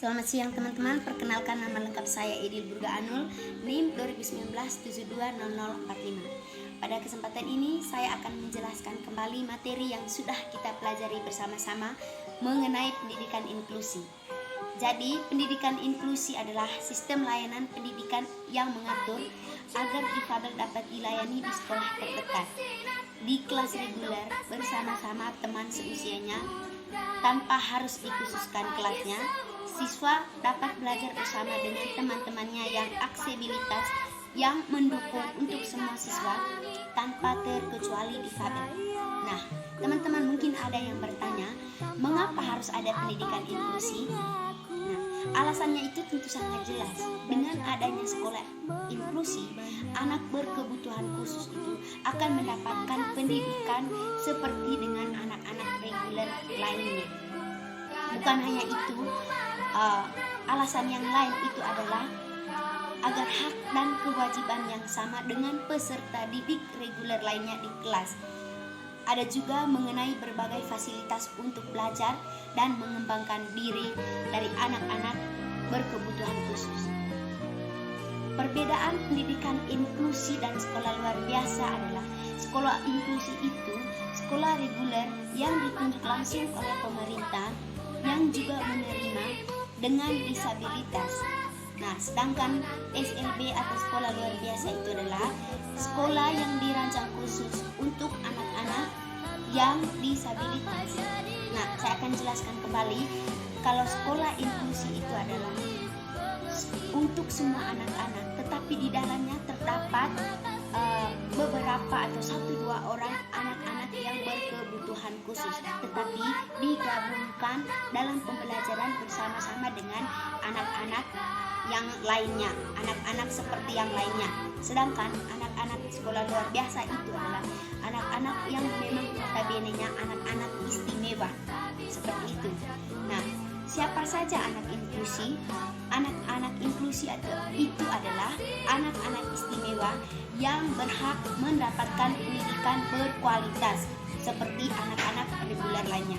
Selamat siang teman-teman, perkenalkan nama lengkap saya Edil Burga Anul, NIM 2019-720045. Pada kesempatan ini saya akan menjelaskan kembali materi yang sudah kita pelajari bersama-sama mengenai pendidikan inklusi. Jadi, pendidikan inklusi adalah sistem layanan pendidikan yang mengatur agar difabel dapat dilayani di sekolah terdekat, di kelas reguler bersama-sama teman seusianya, tanpa harus dikhususkan kelasnya. Siswa dapat belajar bersama dengan teman-temannya yang aksesibilitas yang mendukung untuk semua siswa tanpa terkecuali difabel. Nah, teman-teman mungkin ada yang bertanya, mengapa harus ada pendidikan inklusi? Nah, alasannya itu tentu sangat jelas. Dengan adanya sekolah inklusi, anak berkebutuhan khusus itu akan mendapatkan pendidikan seperti dengan anak-anak reguler lainnya. Bukan hanya itu, alasan yang lain itu adalah agar hak dan kewajiban yang sama dengan peserta didik reguler lainnya di kelas. Ada juga mengenai berbagai fasilitas untuk belajar dan mengembangkan diri dari anak-anak berkebutuhan khusus. Perbedaan pendidikan inklusi dan sekolah luar biasa adalah sekolah inklusi itu sekolah reguler yang ditunjuk langsung oleh pemerintah yang juga menerima dengan disabilitas. Nah, sedangkan SLB atau sekolah luar biasa itu adalah sekolah yang dirancang khusus untuk anak-anak yang disabilitas. Nah, saya akan jelaskan kembali kalau sekolah inklusi itu adalah untuk semua anak-anak, tetapi di dalamnya terdapat beberapa atau 1-2 orang anak-anak yang berkebutuhan khusus, tetapi digabungkan dalam pembelajaran bersama-sama dengan anak-anak yang lainnya, anak-anak seperti yang lainnya. Sedangkan anak-anak sekolah luar biasa itu adalah anak-anak yang memang notabene-nya anak-anak istimewa, seperti itu. Nah, siapa saja anak inklusi? Anak-anak inklusi itu adalah anak-anak istimewa yang berhak mendapatkan pendidikan berkualitas seperti anak-anak reguler lainnya.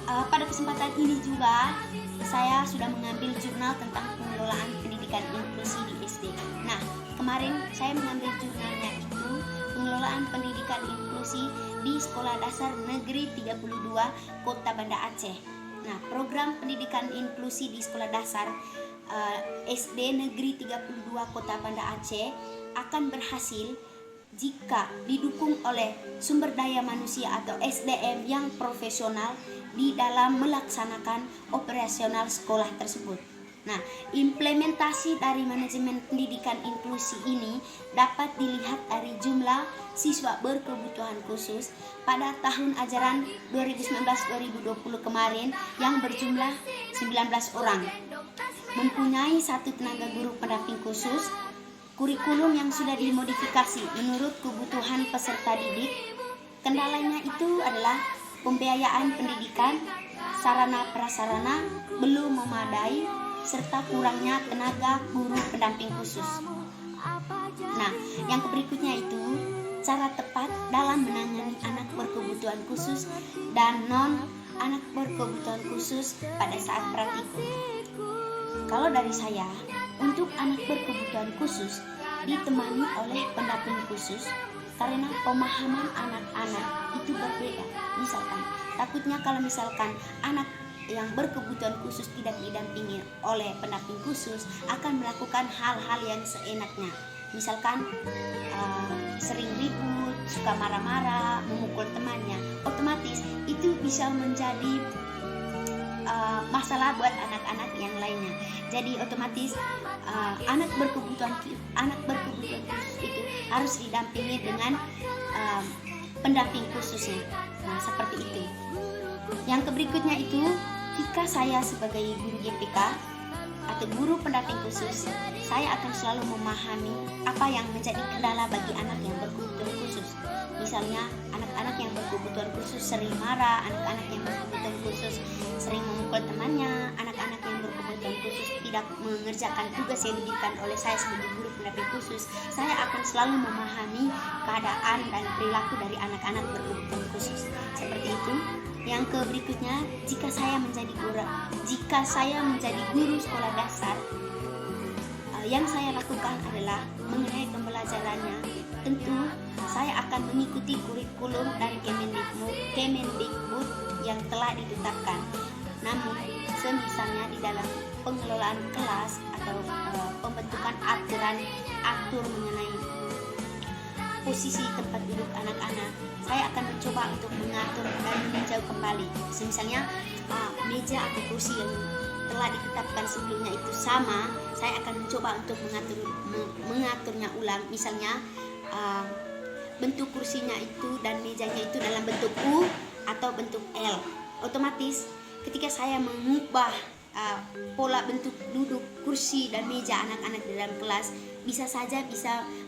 Pada kesempatan ini juga saya sudah mengambil jurnal tentang pengelolaan pendidikan inklusi di SD. Nah, kemarin saya mengambil jurnalnya itu pengelolaan pendidikan inklusi di Sekolah Dasar Negeri 32 Kota Banda Aceh. Nah, program pendidikan inklusi di Sekolah Dasar SD Negeri 32 Kota Banda Aceh akan berhasil jika didukung oleh sumber daya manusia atau SDM yang profesional di dalam melaksanakan operasional sekolah tersebut. Nah, implementasi dari manajemen pendidikan inklusi ini dapat dilihat dari jumlah siswa berkebutuhan khusus pada tahun ajaran 2019-2020 kemarin yang berjumlah 19 orang. Mempunyai 1 tenaga guru pendamping khusus, kurikulum yang sudah dimodifikasi menurut kebutuhan peserta didik. Kendalanya itu adalah pembiayaan pendidikan, sarana prasarana belum memadai, serta kurangnya tenaga guru pendamping khusus. Nah, yang berikutnya itu cara tepat dalam menangani anak berkebutuhan khusus dan non anak berkebutuhan khusus pada saat praktikum. Kalau dari saya, untuk anak berkebutuhan khusus ditemani oleh pendamping khusus karena pemahaman anak-anak itu berbeda. Misalkan, takutnya kalau misalkan anak yang berkebutuhan khusus tidak didampingi oleh pendamping khusus akan melakukan hal-hal yang seenaknya. Misalkan sering ribut, suka marah-marah, memukul temannya, otomatis itu bisa menjadi masalah buat anak-anak yang lainnya. Jadi otomatis anak berkebutuhan khusus itu harus didampingi dengan pendamping khususnya. Nah, seperti itu. Yang berikutnya itu, jika saya sebagai guru GPK atau guru pendamping khusus, saya akan selalu memahami apa yang menjadi kendala bagi anak yang berkebutuhan khusus. Misalnya, anak-anak yang berkebutuhan khusus sering marah, anak-anak yang berkebutuhan khusus sering memukul temannya, anak-anak yang berkebutuhan khusus tidak mengerjakan tugas yang diberikan oleh saya sebagai guru pendamping khusus. Saya akan selalu memahami keadaan dan perilaku dari anak-anak berkebutuhan khusus. Seperti itu. Yang berikutnya, jika saya menjadi guru sekolah dasar, yang saya lakukan adalah mengenai pembelajarannya. Tentu saya akan mengikuti kurikulum dari Kemendikbud yang telah ditetapkan. Namun, semisalnya di dalam pengelolaan kelas atau pembentukan atur mengenai posisi tempat duduk anak-anak, saya akan mencoba untuk mengatur dan meninjau kembali. Misalnya meja atau kursi yang telah ditetapkan sebelumnya itu sama, saya akan mencoba untuk mengaturnya ulang. Misalnya bentuk kursinya itu dan mejanya itu dalam bentuk U atau bentuk L. Otomatis ketika saya mengubah pola bentuk duduk kursi dan meja anak-anak di dalam kelas, bisa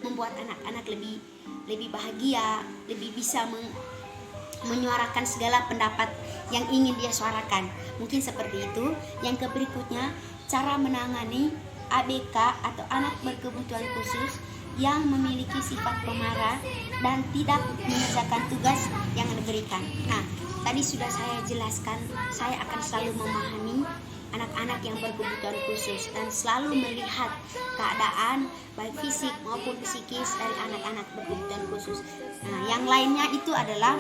membuat anak-anak lebih bahagia, lebih bisa menyuarakan segala pendapat yang ingin dia suarakan. Mungkin seperti itu. Yang berikutnya, cara menangani ABK atau anak berkebutuhan khusus yang memiliki sifat pemarah dan tidak mengerjakan tugas yang diberikan. Nah, tadi sudah saya jelaskan, saya akan selalu memahami anak-anak yang berkebutuhan khusus dan selalu melihat keadaan baik fisik maupun psikis dari anak-anak berkebutuhan khusus. Nah, yang lainnya itu adalah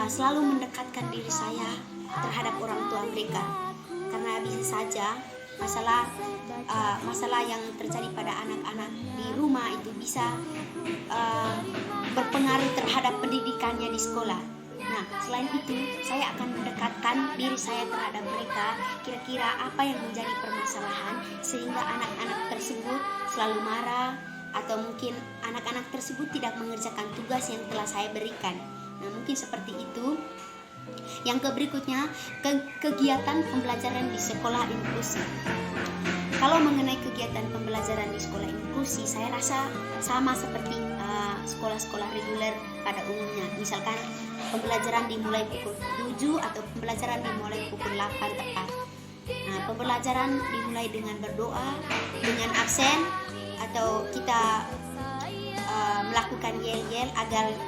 selalu mendekatkan diri saya terhadap orang tua mereka, karena bisa saja masalah yang terjadi pada anak-anak di rumah itu bisa berpengaruh terhadap pendidikannya di sekolah. Nah, selain itu, saya akan mendekatkan diri saya terhadap mereka, kira-kira apa yang menjadi permasalahan sehingga anak-anak tersebut selalu marah, atau mungkin anak-anak tersebut tidak mengerjakan tugas yang telah saya berikan. Nah, mungkin seperti itu. Yang berikutnya, kegiatan pembelajaran di sekolah inklusi. Kalau mengenai kegiatan pembelajaran di sekolah inklusi, saya rasa sama seperti sekolah-sekolah reguler pada umumnya. Misalkan pembelajaran dimulai pukul 7 atau pembelajaran dimulai pukul 8 tepat. Nah, pembelajaran dimulai dengan berdoa, dengan absen, atau kita melakukan yel-yel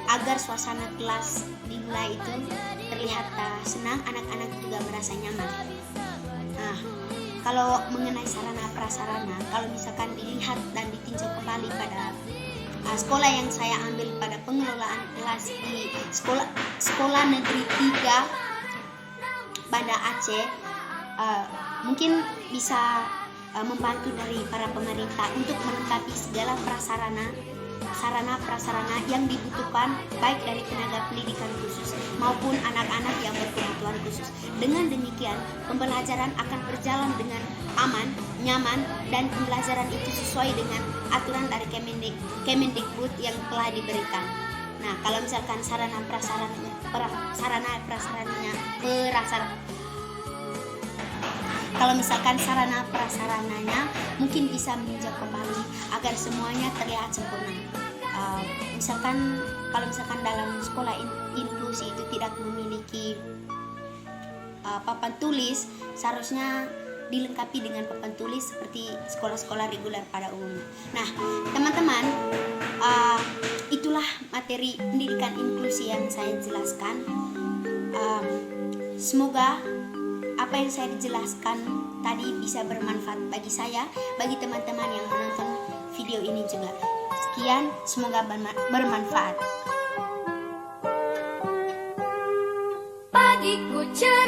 agar suasana kelas dimulai itu terlihat senang, anak-anak juga merasa nyaman. Nah, kalau mengenai sarana prasarana, kalau misalkan dilihat dan ditinjau kembali pada sekolah yang saya ambil pada pengelolaan kelas di sekolah negeri 3 Banda Aceh, mungkin bisa membantu dari para pemerintah untuk melengkapi segala sarana-prasarana yang dibutuhkan baik dari tenaga pendidikan khusus maupun anak-anak yang berkebutuhan khusus. Dengan demikian, pembelajaran akan berjalan dengan aman, nyaman, dan pembelajaran itu sesuai dengan aturan dari Kemendikbud yang telah diberikan. Nah, kalau misalkan sarana prasarananya mungkin bisa meninjau kembali agar semuanya terlihat sempurna. Kalau misalkan dalam sekolah inklusi itu tidak memiliki papan tulis, seharusnya dilengkapi dengan papan tulis seperti sekolah-sekolah reguler pada umumnya. Nah, teman-teman, itulah materi pendidikan inklusi yang saya jelaskan. Semoga apa yang saya jelaskan tadi bisa bermanfaat bagi saya, bagi teman-teman yang menonton video ini juga. Sekian, semoga bermanfaat. Pagiku cerah.